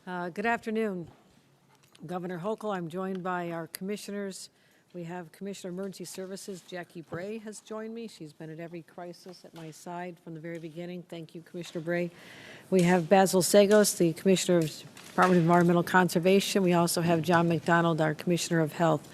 Good afternoon, Governor Hochul. I'm joined by our commissioners. We have Commissioner of Emergency Services, Jackie Bray, has joined me. She's been at every crisis at my side from the very beginning. Thank you, Commissioner Bray. We have Basil Sagos, the Commissioner of Department of Environmental Conservation. We also have John McDonald, our Commissioner of Health.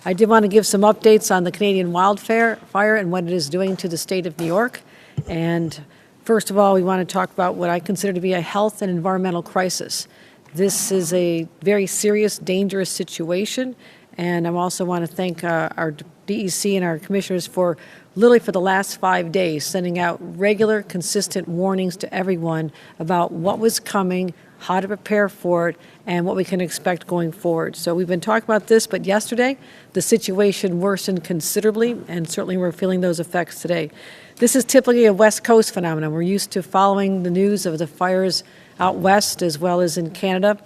I did want to give some updates on the Canadian wildfire and what it is doing to the state of New York. And first of all, we want to talk about what I consider to be a health and environmental crisis. This is a very serious, dangerous situation, and I also want to thank our DEC and our commissioners for literally for the last 5 days sending out regular, consistent warnings to everyone about what was coming, how to prepare for it, and what we can expect going forward. So we've been talking about this, but yesterday the situation worsened considerably, and certainly we're feeling those effects today. This is typically a West Coast phenomenon. We're used to following the news of the fires out west as well as in Canada.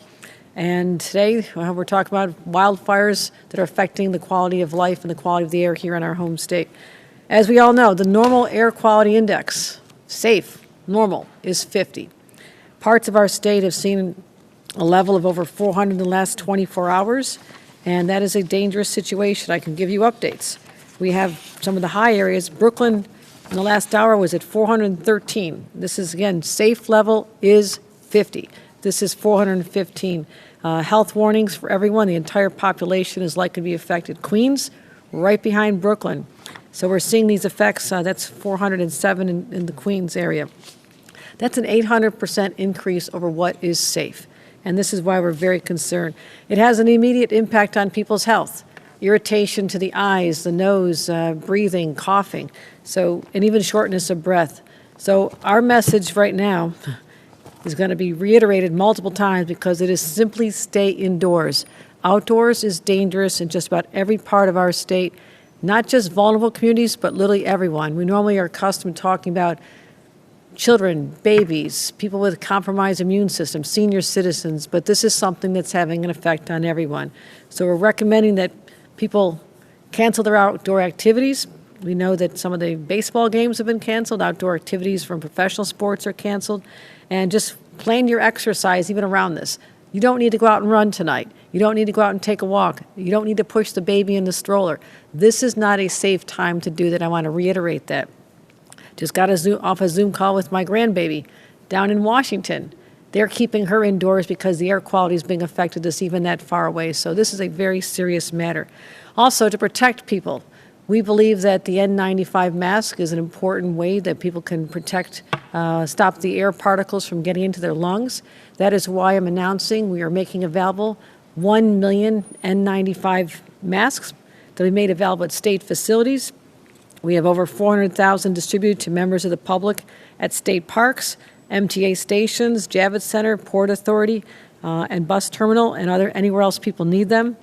And today we're talking about wildfires that are affecting the quality of life and the quality of the air here in our home state. As we all know, the normal air quality index, safe, normal, is 50. Parts of our state have seen a level of over 400 in the last 24 hours, and that is a dangerous situation. I can give you updates. We have some of the high areas. Brooklyn in the last hour was at 413. This is, again, safe level is 50. This is 415. Health warnings for everyone. The entire population is likely to be affected. Queens, right behind Brooklyn. So we're seeing these effects. That's 407 in the Queens area. That's an 800% increase over what is safe. And this is why we're very concerned. It has an immediate impact on people's health. Irritation to the eyes, the nose, breathing, coughing, and even shortness of breath. So our message right now is going to be reiterated multiple times because it is simply stay indoors. Outdoors is dangerous in just about every part of our state, not just vulnerable communities, but literally everyone. We normally are accustomed to talking about children, babies, people with compromised immune systems, senior citizens, but this is something that's having an effect on everyone. So we're recommending that people cancel their outdoor activities. We know that some of the baseball games have been canceled, outdoor activities from professional sports are canceled, and just plan your exercise even around this. You don't need to go out and run tonight. You don't need to go out and take a walk. You don't need to push the baby in the stroller. This is not a safe time to do that. I want to reiterate that. Just got off a Zoom call with my grandbaby down in Washington. They're keeping her indoors because the air quality is being affected us even that far away. So this is a very serious matter. Also, to protect people, we believe that the N95 mask is an important way that people can stop the air particles from getting into their lungs. That is why I'm announcing we are making available 1 million N95 masks that we made available at state facilities. We have over 400,000 distributed to members of the public at state parks, MTA stations, Javits Center, Port Authority, and bus terminal, and anywhere else people need them.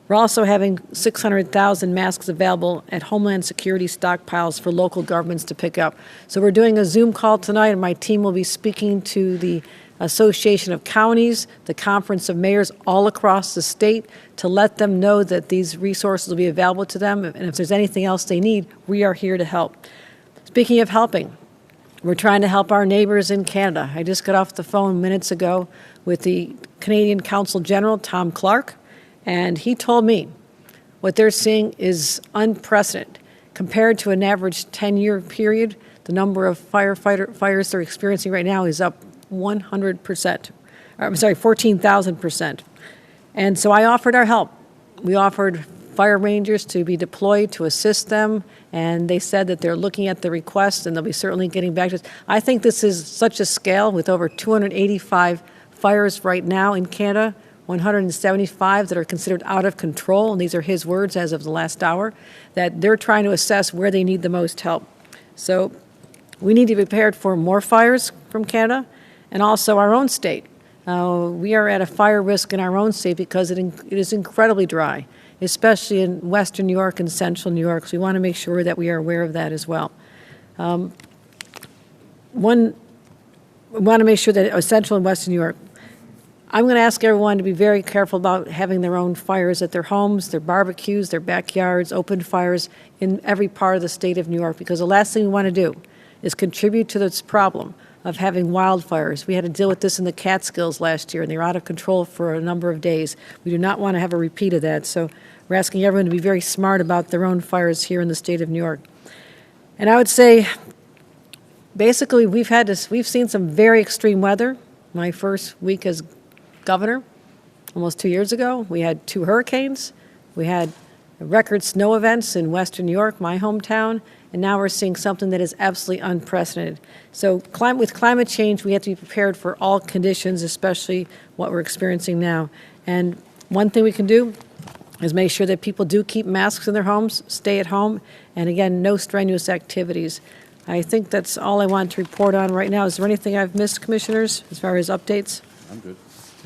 We're also having 600,000 masks available at Homeland Security stockpiles for local governments to pick up. So we're doing a Zoom call tonight, and my team will be speaking to the Association of Counties, the Conference of Mayors all across the state to let them know that these resources will be available to them. And if there's anything else they need, we are here to help. Speaking of helping, we're trying to help our neighbors in Canada. I just got off the phone minutes ago with the Canadian Consul General, Tom Clark, and he told me what they're seeing is unprecedented. Compared to an average 10-year period, the number of fires they're experiencing right now is up 100%. I'm sorry, 14,000%. And so I offered our help. We offered fire rangers to be deployed to assist them, and they said that they're looking at the request and they'll be certainly getting back to us. I think this is such a scale with over 285 fires right now in Canada, 175 that are considered out of control, and these are his words as of the last hour, that they're trying to assess where they need the most help. So we need to be prepared for more fires from Canada and also our own state. We are at a fire risk in our own state because it is incredibly dry, especially in western New York and central New York. So we want to make sure that we are aware of that as well. We want to make sure that central and western New York, I'm going to ask everyone to be very careful about having their own fires at their homes, their barbecues, their backyards, open fires in every part of the state of New York, because the last thing we want to do is contribute to this problem of having wildfires. We had to deal with this in the Catskills last year, and they were out of control for a number of days. We do not want to have a repeat of that, so we're asking everyone to be very smart about their own fires here in the state of New York. And I would say, basically, we've seen some very extreme weather. My first week as governor, almost 2 years ago, we had 2 hurricanes. We had record snow events in western New York, my hometown, and now we're seeing something that is absolutely unprecedented. So with climate change, we have to be prepared for all conditions, especially what we're experiencing now. And one thing we can do is make sure that people do keep masks in their homes, stay at home, and again, no strenuous activities. I think that's all I want to report on right now. Is there anything I've missed, commissioners, as far as updates? I'm good.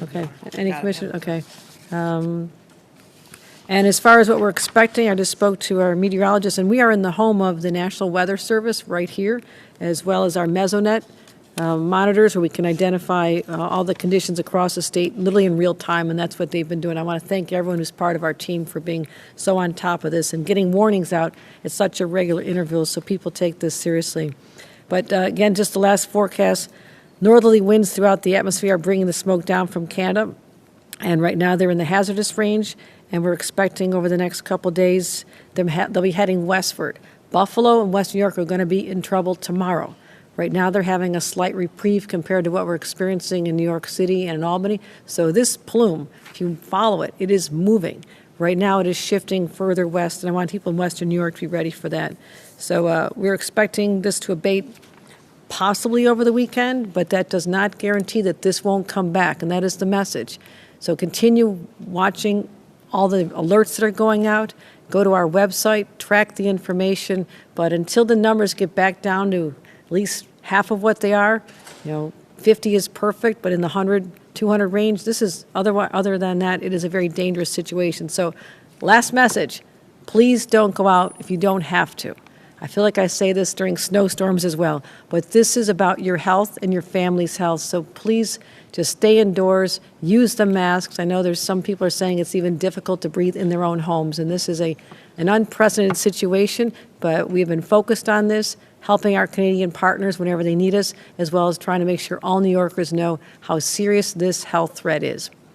Okay. Any commissioners? Okay. And as far as what we're expecting, I just spoke to our meteorologist, and we are in the home of the National Weather Service right here, as well as our Mesonet monitors, where we can identify all the conditions across the state literally in real time, and that's what they've been doing. I want to thank everyone who's part of our team for being so on top of this and getting warnings out at such a regular interval so people take this seriously. But again, just the last forecast, northerly winds throughout the atmosphere are bringing the smoke down from Canada, and right now they're in the hazardous range, and we're expecting over the next couple of days they'll be heading westward. Buffalo and West New York are going to be in trouble tomorrow. Right now they're having a slight reprieve compared to what we're experiencing in New York City and in Albany. So this plume, if you follow it, it is moving. Right now it is shifting further west, and I want people in western New York to be ready for that. So we're expecting this to abate possibly over the weekend, but that does not guarantee that this won't come back, and that is the message. So continue watching all the alerts that are going out. Go to our website, track the information, but until the numbers get back down to at least half of what they are, 50 is perfect, but in the 100, 200 range, this is other than that, it is a very dangerous situation. So last message, please don't go out if you don't have to. I feel like I say this during snowstorms as well, but this is about your health and your family's health. So please just stay indoors, use the masks. I know there's some people are saying it's even difficult to breathe in their own homes, and this is an unprecedented situation, but we've been focused on this, helping our Canadian partners whenever they need us, as well as trying to make sure all New Yorkers know how serious this health threat is.